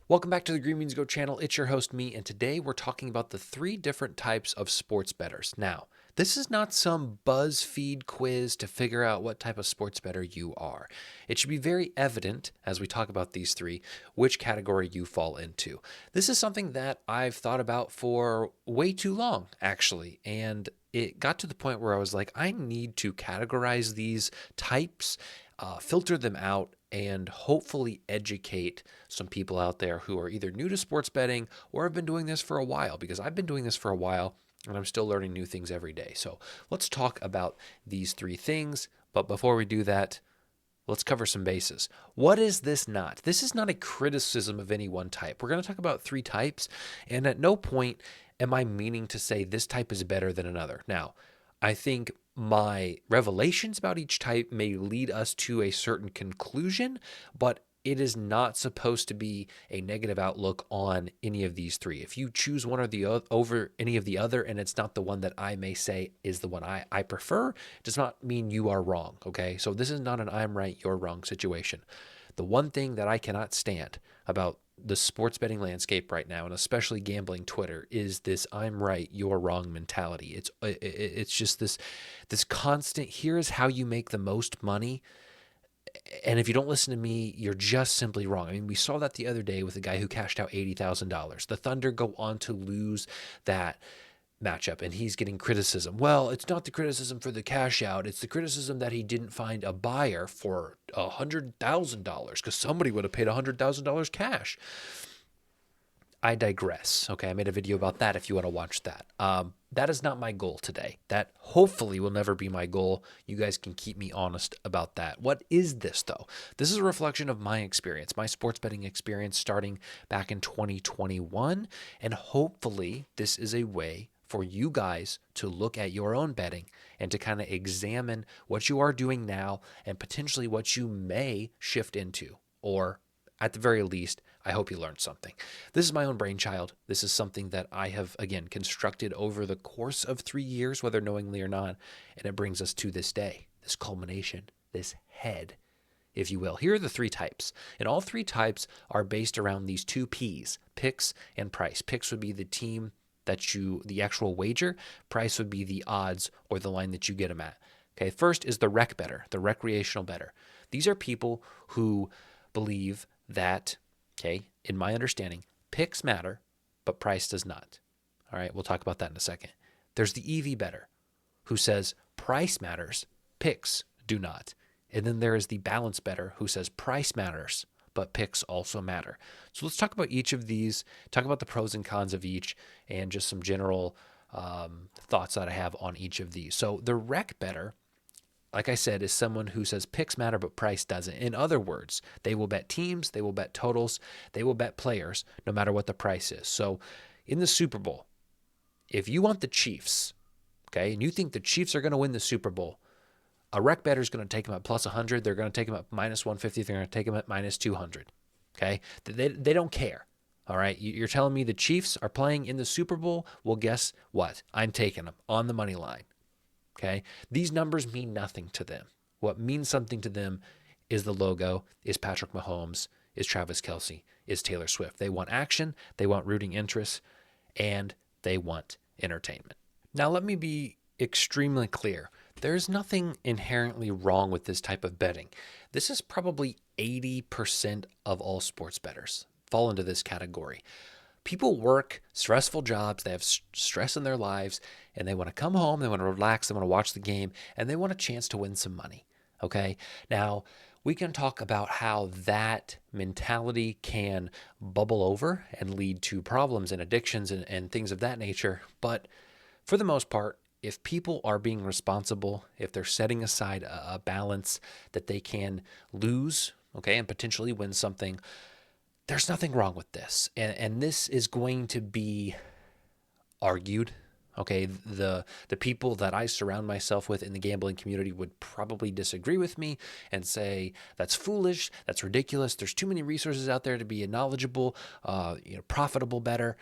Welcome back to the Green Beans Go channel. It's your host, me, and today we're talking about the 3 different types of sports bettors. Now, this is not some BuzzFeed quiz to figure out what type of sports bettor you are. It should be very evident as we talk about these 3 which category you fall into. This is something that I've thought about for way too long, actually, and it got to the point where I was like, I need to categorize these types, filter them out, and hopefully educate some people out there who are either new to sports betting or have been doing this for a while, because I've been doing this for a while and I'm still learning new things every day. So let's talk about these 3 things. But before we do that, let's cover some bases. What is this not? This is not a criticism of any one type. We're going to talk about 3 types, and at no point am I meaning to say this type is better than another. Now, I think my revelations about each type may lead us to a certain conclusion, but it is not supposed to be a negative outlook on any of these 3. If you choose one or the other over any of the other, and it's not the one that I may say is the one I prefer, does not mean you are wrong, okay? So this is not an I'm right, you're wrong situation. The one thing that I cannot stand about the sports betting landscape right now, and especially gambling Twitter, is this "I'm right, you're wrong" mentality. It's just this constant. Here is how you make the most money, and if you don't listen to me, you're just simply wrong. I mean, we saw that the other day with a guy who cashed out $80,000. The Thunder go on to lose that matchup, and he's getting criticism. Well, it's not the criticism for the cash out, it's the criticism that he didn't find a buyer for $100,000 because somebody would have paid $100,000 cash. I digress. Okay, I made a video about that if you want to watch that. That is not my goal today. That hopefully will never be my goal. You guys can keep me honest about that. What is this, though? This is a reflection of my experience, my sports betting experience starting back in 2021, and hopefully this is a way for you guys to look at your own betting and to kind of examine what you are doing now and potentially what you may shift into, or at the very least, I hope you learned something. This is my own brainchild. This is something that I have, again, constructed over the course of 3 years, whether knowingly or not, and it brings us to this day, this culmination, this head, if you will. Here are the 3 types, and all 3 types are based around these 2 P's, picks and price. Picks would be the team the actual wager. Price would be the odds or the line that you get them at. Okay, first is the rec bettor, the recreational bettor. These are people who believe that, okay, in my understanding, picks matter, but price does not. All right, we'll talk about that in a second. There's the EV bettor, who says price matters, picks do not. And then there is the balance bettor, who says price matters, but picks also matter. So let's talk about each of these, talk about the pros and cons of each, and just some general thoughts that I have on each of these. So the rec bettor, like I said, is someone who says picks matter, but price doesn't. In other words, they will bet teams, they will bet totals, they will bet players, no matter what the price is. So in the Super Bowl, if you want the Chiefs, okay, and you think the Chiefs are going to win the Super Bowl, a rec bettor is going to take them at plus 100. They're going to take them at minus 150. They're going to take them at minus 200. Okay? They don't care. All right? You're telling me the Chiefs are playing in the Super Bowl? Well, guess what? I'm taking them on the money line. Okay? These numbers mean nothing to them. What means something to them is the logo, is Patrick Mahomes, is Travis Kelce, is Taylor Swift. They want action, they want rooting interest, and they want entertainment. Now, let me be extremely clear. There's nothing inherently wrong with this type of betting. This is probably 80% of all sports bettors fall into this category. People work stressful jobs, they have stress in their lives, and they want to come home, they want to relax, they want to watch the game, and they want a chance to win some money. Okay? Now, we can talk about how that mentality can bubble over and lead to problems and addictions and things of that nature, but for the most part, if people are being responsible, if they're setting aside a balance that they can lose, okay, and potentially win something, there's nothing wrong with this. And this is going to be argued, okay? The people that I surround myself with in the gambling community would probably disagree with me and say, that's foolish, that's ridiculous, there's too many resources out there to be a knowledgeable, profitable bettor.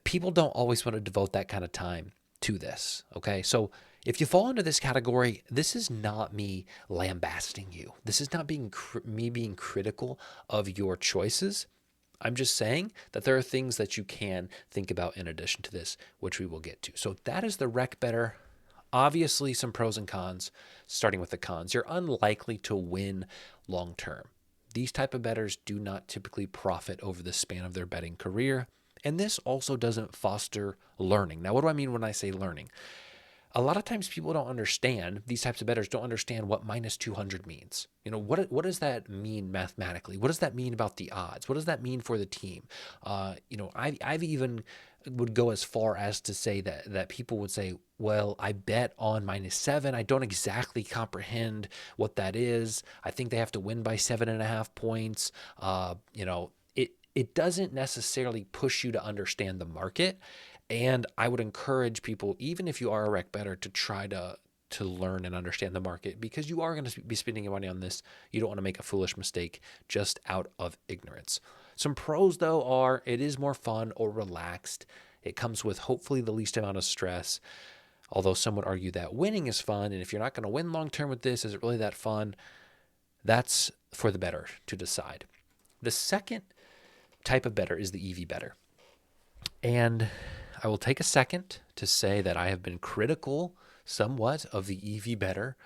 People don't always want to devote that kind of time to this, okay? So If you fall into this category, this is not me lambasting you. This is not me being critical of your choices. I'm just saying that there are things that you can think about in addition to this, which we will get to. So that is the rec bettor. Obviously, some pros and cons. Starting with the cons, you're unlikely to win long term. These type of bettors do not typically profit over the span of their betting career. And this also doesn't foster learning. Now, what do I mean when I say learning? A lot of times people don't understand, these types of bettors don't understand what minus 200 means. What does that mean mathematically? What does that mean about the odds? What does that mean for the team? I've even would go as far as to say that people would say, well, I bet on -7. I don't exactly comprehend what that is. I think they have to win by 7.5 points. It doesn't necessarily push you to understand the market. And I would encourage people, even if you are a rec bettor, to try to learn and understand the market, because you are going to be spending your money on this. You don't want to make a foolish mistake just out of ignorance. Some pros, though, are it is more fun or relaxed. It comes with hopefully the least amount of stress, although some would argue that winning is fun. And if you're not going to win long term with this, is it really that fun? That's for the bettor to decide. The second type of bettor is the EV bettor. And I will take a second to say that I have been critical somewhat of the EV bettor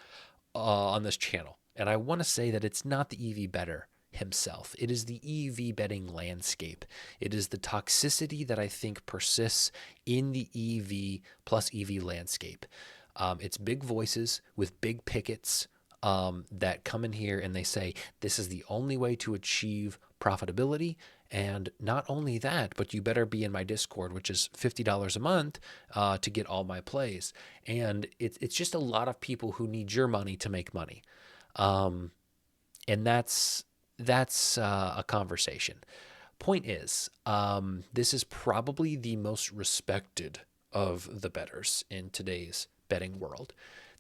on this channel. And I want to say that it's not the EV bettor himself. It is the EV betting landscape. It is the toxicity that I think persists in the EV plus EV landscape. It's big voices with big pickets that come in here and they say, this is the only way to achieve profitability. And not only that, but you better be in my Discord, which is $50 a month to get all my plays. And it's just a lot of people who need your money to make money. And that's a conversation. Point is, this is probably the most respected of the bettors in today's betting world.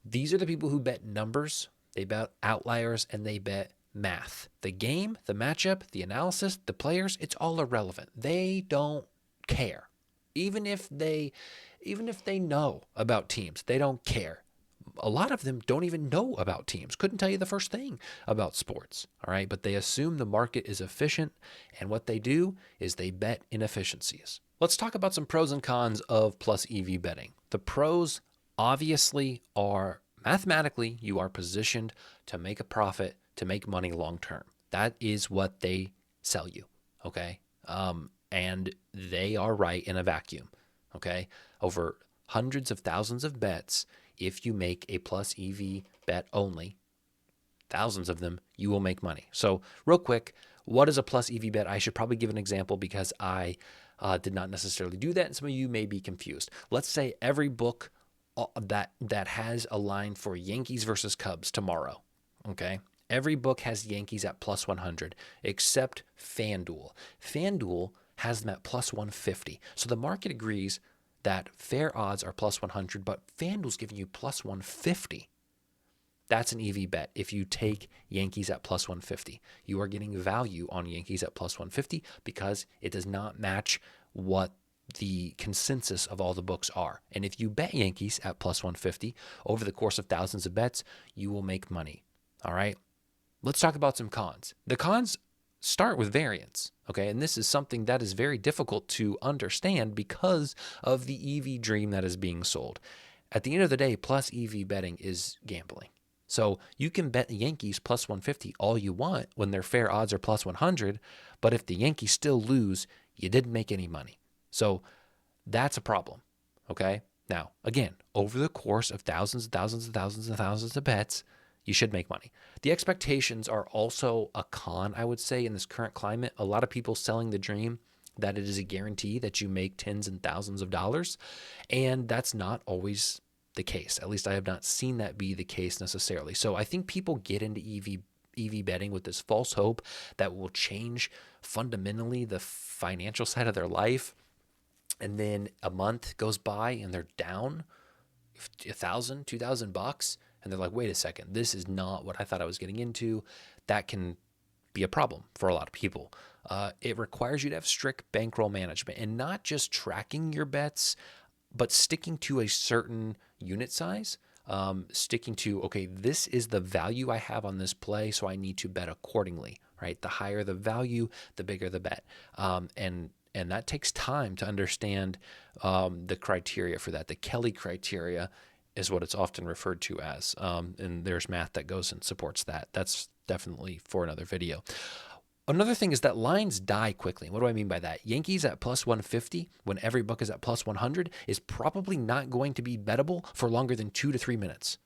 These are the people who bet numbers, they bet outliers, and they bet math. The game, the matchup, the analysis, the players, it's all irrelevant. They don't care. Even if they know about teams, they don't care. A lot of them don't even know about teams. Couldn't tell you the first thing about sports. All right. But they assume the market is efficient. And what they do is they bet inefficiencies. Let's talk about some pros and cons of plus EV betting. The pros obviously are mathematically, you are positioned to make a profit, to make money long term. That is what they sell you, okay? And they are right in a vacuum, okay? Over hundreds of thousands of bets, if you make a plus EV bet only, thousands of them, you will make money. So real quick, what is a plus EV bet? I should probably give an example because I did not necessarily do that, and some of you may be confused. Let's say every book that has a line for Yankees versus Cubs tomorrow, okay? Every book has Yankees at plus 100, except FanDuel. FanDuel has them at plus 150. So the market agrees that fair odds are plus 100, but FanDuel's giving you plus 150. That's an EV bet. If you take Yankees at plus 150, you are getting value on Yankees at plus 150 because it does not match what the consensus of all the books are. And if you bet Yankees at plus 150 over the course of thousands of bets, you will make money. All right. Let's talk about some cons. The cons start with variance. Okay. And this is something that is very difficult to understand because of the EV dream that is being sold. At the end of the day, plus EV betting is gambling. So you can bet the Yankees plus 150 all you want when their fair odds are plus 100. But if the Yankees still lose, you didn't make any money. So that's a problem, okay? Now, again, over the course of thousands and thousands and thousands and thousands of bets, you should make money. The expectations are also a con, I would say, in this current climate. A lot of people selling the dream that it is a guarantee that you make tens and thousands of dollars, and that's not always the case. At least I have not seen that be the case necessarily. So I think people get into EV betting with this false hope that will change fundamentally the financial side of their life. And then a month goes by and they're down $1,000, $2,000, and they're like, wait a second, this is not what I thought I was getting into. That can be a problem for a lot of people. It requires you to have strict bankroll management and not just tracking your bets, but sticking to a certain, unit size, sticking to, okay, this is the value I have on this play, so I need to bet accordingly, right? The higher the value, the bigger the bet. And that takes time to understand the criteria for that. The Kelly criteria is what it's often referred to as. And there's math that goes and supports that. That's definitely for another video. Another thing is that lines die quickly. What do I mean by that? Yankees at plus 150 when every book is at plus 100 is probably not going to be bettable for longer than 2 to 3 minutes.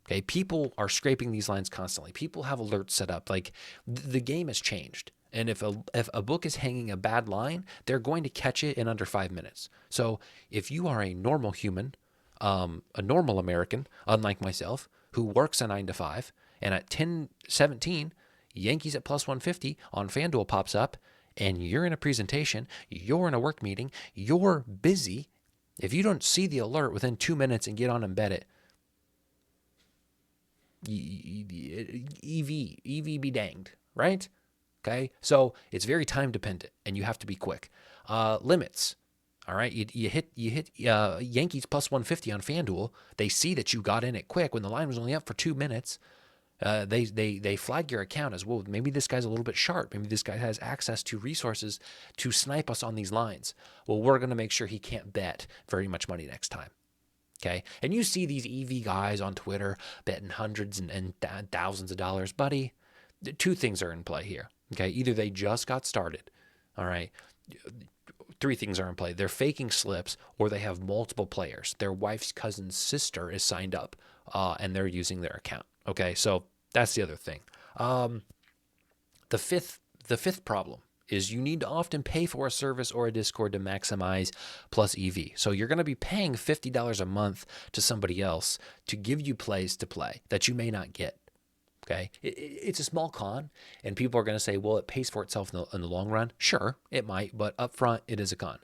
Okay, people are scraping these lines constantly. People have alerts set up. Like the game has changed. And if a book is hanging a bad line, they're going to catch it in under 5 minutes. So if you are a normal human, a normal American, unlike myself, who works a 9 to 5, and at 10:17, Yankees at plus 150 on FanDuel pops up, and you're in a presentation, you're in a work meeting, you're busy. If you don't see the alert within 2 minutes and get on and bet it, EV be danged, right? Okay, so it's very time dependent, and you have to be quick. Limits, all right. You hit Yankees plus 150 on FanDuel. They see that you got in it quick when the line was only up for 2 minutes. They flag your account as, well, maybe this guy's a little bit sharp. Maybe this guy has access to resources to snipe us on these lines. Well, we're going to make sure he can't bet very much money next time. Okay. And you see these EV guys on Twitter betting hundreds and thousands of dollars. Buddy, two things are in play here. Okay. Either they just got started. All right. Three things are in play. They're faking slips, or they have multiple players. Their wife's cousin's sister is signed up, and they're using their account. Okay, so that's the other thing. The fifth problem is you need to often pay for a service or a Discord to maximize plus EV. So you're going to be paying $50 a month to somebody else to give you plays to play that you may not get. Okay, it's a small con, and people are going to say, well, it pays for itself in the long run. Sure, it might, but up front, it is a con.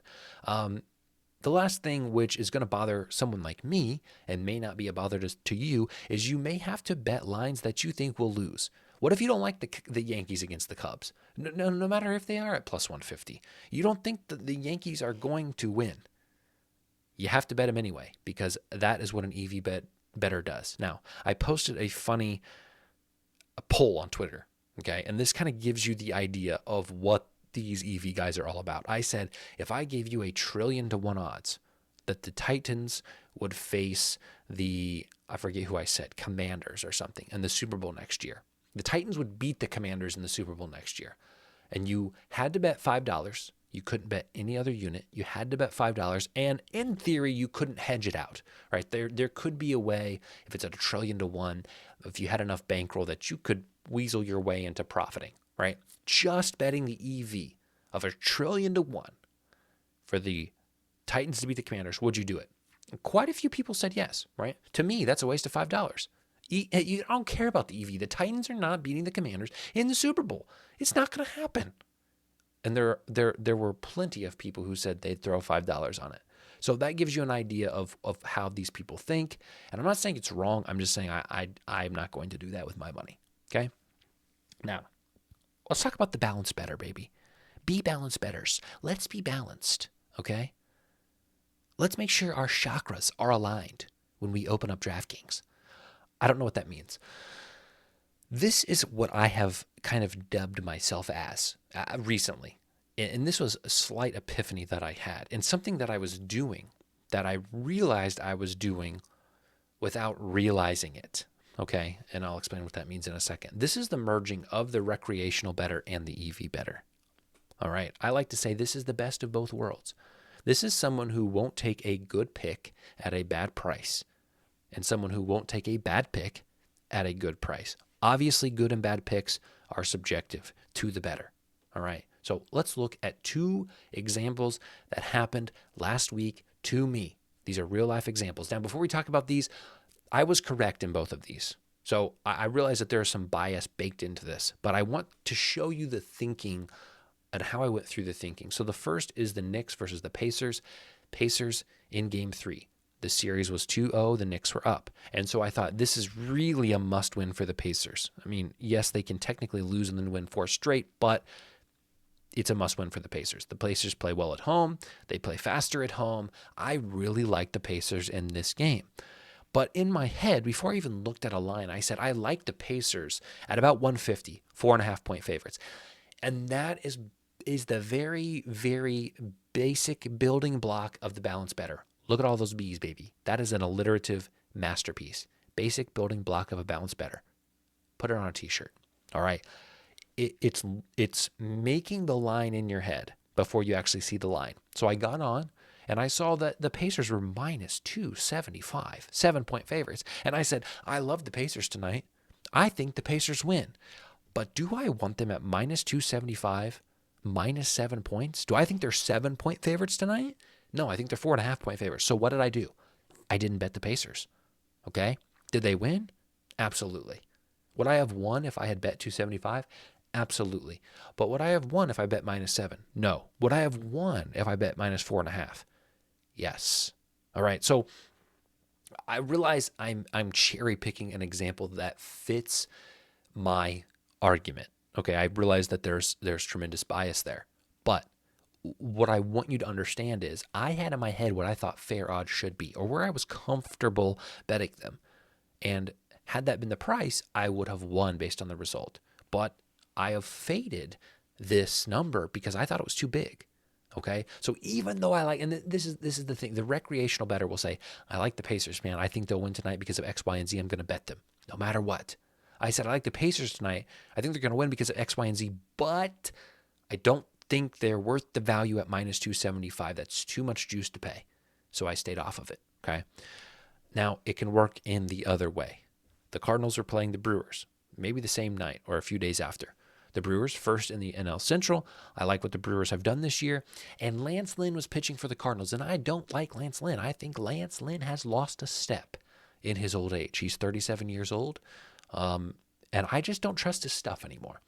The last thing, which is going to bother someone like me and may not be a bother to you, is you may have to bet lines that you think will lose. What if you don't like the Yankees against the Cubs? No matter if they are at plus 150. You don't think that the Yankees are going to win. You have to bet them anyway, because that is what an EV bettor does. Now, I posted a funny poll on Twitter, okay? And this kind of gives you the idea of what these EV guys are all about. I said, if I gave you 1,000,000,000,000 odds that the Titans would face I forget who I said, Commanders or something, in the Super Bowl next year. The Titans would beat the Commanders in the Super Bowl next year. And you had to bet $5. You couldn't bet any other unit. You had to bet $5. And in theory, you couldn't hedge it out, right? There could be a way, if it's at 1,000,000,000,000 to 1, if you had enough bankroll that you could weasel your way into profiting, right? Just betting the EV of 1,000,000,000,000 to 1 for the Titans to beat the Commanders, would you do it? And quite a few people said yes, right? To me, that's a waste of $5. You don't care about the EV. The Titans are not beating the Commanders in the Super Bowl. It's not going to happen. And there were plenty of people who said they'd throw $5 on it. So that gives you an idea of how these people think. And I'm not saying it's wrong. I'm just saying I'm not going to do that with my money. Okay? Now, let's talk about the balanced bettor, baby. Be balanced bettors. Let's be balanced. Okay? Let's make sure our chakras are aligned when we open up DraftKings. I don't know what that means. This is what I have kind of dubbed myself as recently. And this was a slight epiphany that I had, and something that I was doing that I realized I was doing without realizing it. Okay, and I'll explain what that means in a second. This is the merging of the recreational bettor and the EV bettor. All right, I like to say this is the best of both worlds. This is someone who won't take a good pick at a bad price, and someone who won't take a bad pick at a good price. Obviously, good and bad picks are subjective to the bettor. All right, so let's look at two examples that happened last week to me. These are real life examples. Now, before we talk about these, I was correct in both of these. So I realize that there is some bias baked into this, but I want to show you the thinking and how I went through the thinking. So the first is the Knicks versus the Pacers. Pacers in Game 3. The series was 2-0. The Knicks were up. And so I thought this is really a must-win for the Pacers. I mean, yes, they can technically lose and then win 4 straight, but it's a must-win for the Pacers. The Pacers play well at home. They play faster at home. I really like the Pacers in this game. But in my head, before I even looked at a line, I said, I like the Pacers at about 150, 4.5-point favorites. And that is the very, very basic building block of the balanced bettor. Look at all those B's, baby. That is an alliterative masterpiece. Basic building block of a balanced bettor. Put it on a t-shirt. All right. It's making the line in your head before you actually see the line. So I got on and I saw that the Pacers were minus 275, 7-point favorites. And I said, I love the Pacers tonight. I think the Pacers win. But do I want them at minus 275, minus 7 points? Do I think they're 7-point favorites tonight? No, I think they're 4.5-point favorites. So what did I do? I didn't bet the Pacers. Okay? Did they win? Absolutely. Would I have won if I had bet 275? Absolutely. But would I have won if I bet minus 7? No. Would I have won if I bet minus 4.5? Yes. All right. So I realize I'm cherry picking an example that fits my argument. Okay, I realize that there's tremendous bias there. But what I want you to understand is I had in my head what I thought fair odds should be, or where I was comfortable betting them. And had that been the price, I would have won based on the result. But I have faded this number because I thought it was too big. Okay, so even though I like, and this is the thing, the recreational bettor will say, I like the Pacers, man. I think they'll win tonight because of X, Y, and Z. I'm going to bet them no matter what. I said, I like the Pacers tonight. I think they're going to win because of X, Y, and Z, but I don't think they're worth the value at minus 275. That's too much juice to pay. So I stayed off of it. Okay. Now it can work in the other way. The Cardinals are playing the Brewers, maybe the same night or a few days after. The Brewers first in the NL Central. I like what the Brewers have done this year. And Lance Lynn was pitching for the Cardinals. And I don't like Lance Lynn. I think Lance Lynn has lost a step in his old age. He's 37 years old. And I just don't trust his stuff anymore.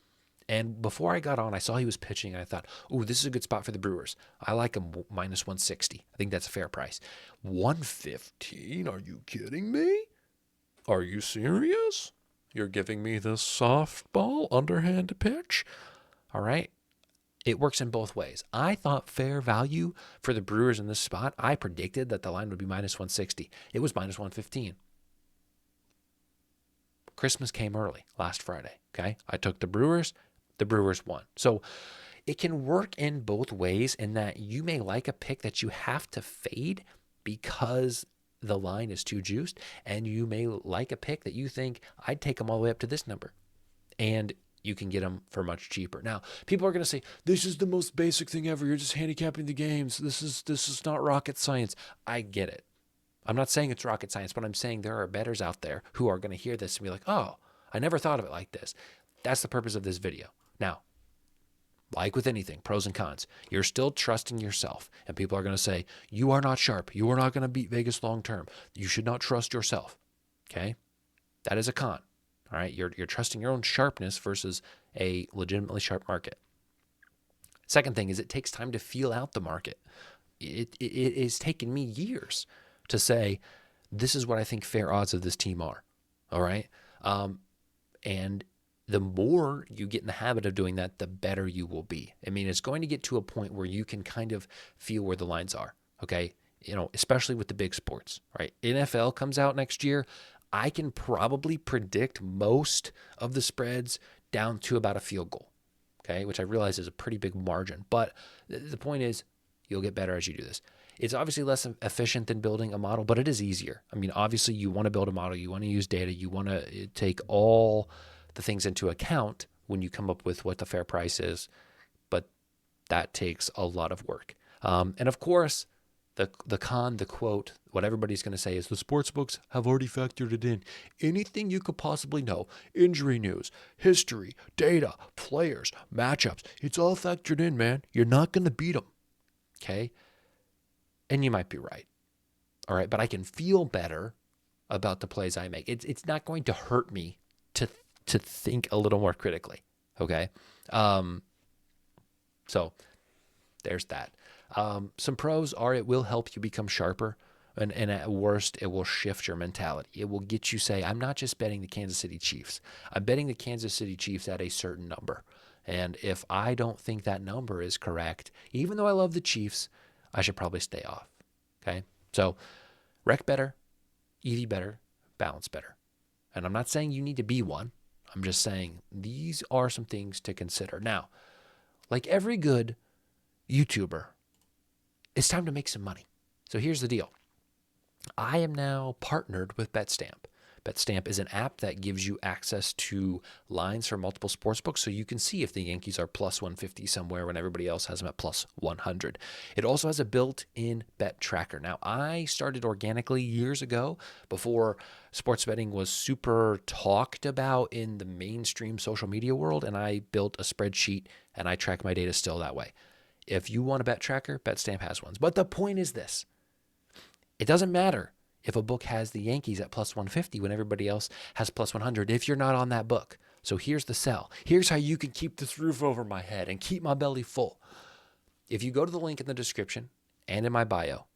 And before I got on, I saw he was pitching. And I thought, ooh, this is a good spot for the Brewers. I like him minus 160. I think that's a fair price. 115? Are you kidding me? Are you serious? You're giving me this softball underhand pitch? All right. It works in both ways. I thought fair value for the Brewers in this spot. I predicted that the line would be minus 160. It was minus 115. Christmas came early last Friday, okay? I took the Brewers won. So it can work in both ways in that you may like a pick that you have to fade because the line is too juiced, and you may like a pick that you think I'd take them all the way up to this number, and you can get them for much cheaper. Now, people are going to say, this is the most basic thing ever. You're just handicapping the games. This is not rocket science. I get it. I'm not saying it's rocket science, but I'm saying there are bettors out there who are going to hear this and be like, oh, I never thought of it like this. That's the purpose of this video. Now, like with anything, pros and cons, you're still trusting yourself. And people are going to say, you are not sharp. You are not going to beat Vegas long term. You should not trust yourself. Okay? That is a con. All right? You're trusting your own sharpness versus a legitimately sharp market. Second thing is it takes time to feel out the market. It has taken me years to say, this is what I think fair odds of this team are. All right? And the more you get in the habit of doing that, the better you will be. I mean, it's going to get to a point where you can kind of feel where the lines are, okay? You know, especially with the big sports, right? NFL comes out next year. I can probably predict most of the spreads down to about a field goal, okay? Which I realize is a pretty big margin. But the point is, you'll get better as you do this. It's obviously less efficient than building a model, but it is easier. I mean, obviously, you want to build a model. You want to use data. You want to take all the things into account when you come up with what the fair price is, but that takes a lot of work. And of course, the quote, what everybody's going to say is the sports books have already factored it in. Anything you could possibly know, injury news, history, data, players, matchups, it's all factored in, man. You're not going to beat them, okay? And you might be right, all right? But I can feel better about the plays I make. It's not going to hurt me to think a little more critically, okay? So there's that. Some pros are it will help you become sharper, and at worst, it will shift your mentality. It will get you say, I'm not just betting the Kansas City Chiefs. I'm betting the Kansas City Chiefs at a certain number. And if I don't think that number is correct, even though I love the Chiefs, I should probably stay off, okay? So rec bettor, EV better, balance better. And I'm not saying you need to be one. I'm just saying these are some things to consider. Now, like every good YouTuber, it's time to make some money. So here's the deal. I am now partnered with BetStamp. BetStamp is an app that gives you access to lines for multiple sports books so you can see if the Yankees are plus 150 somewhere when everybody else has them at plus 100. It also has a built-in bet tracker. Now, I started organically years ago before sports betting was super talked about in the mainstream social media world, and I built a spreadsheet and I track my data still that way. If you want a bet tracker, BetStamp has ones. But the point is this. It doesn't matter if a book has the Yankees at plus 150 when everybody else has plus 100 if you're not on that book. So here's the sell. Here's how you can keep this roof over my head and keep my belly full. If you go to the link in the description and in my bio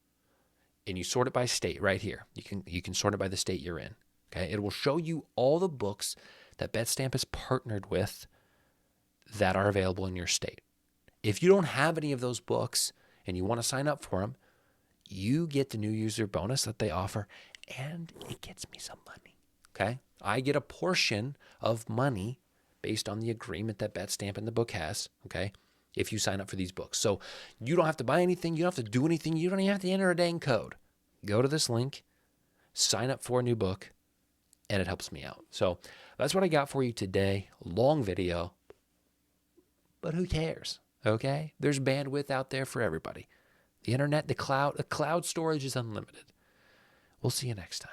and you sort it by state right here, you can sort it by the state you're in. Okay, it will show you all the books that BetStamp is partnered with that are available in your state. If you don't have any of those books and you want to sign up for them, you get the new user bonus that they offer, and it gets me some money, okay? I get a portion of money based on the agreement that BetStamp and the book has, okay, if you sign up for these books. So you don't have to buy anything. You don't have to do anything. You don't even have to enter a dang code. Go to this link, sign up for a new book, and it helps me out. So that's what I got for you today. Long video, but who cares, okay? There's bandwidth out there for everybody. The internet, the cloud storage is unlimited. We'll see you next time.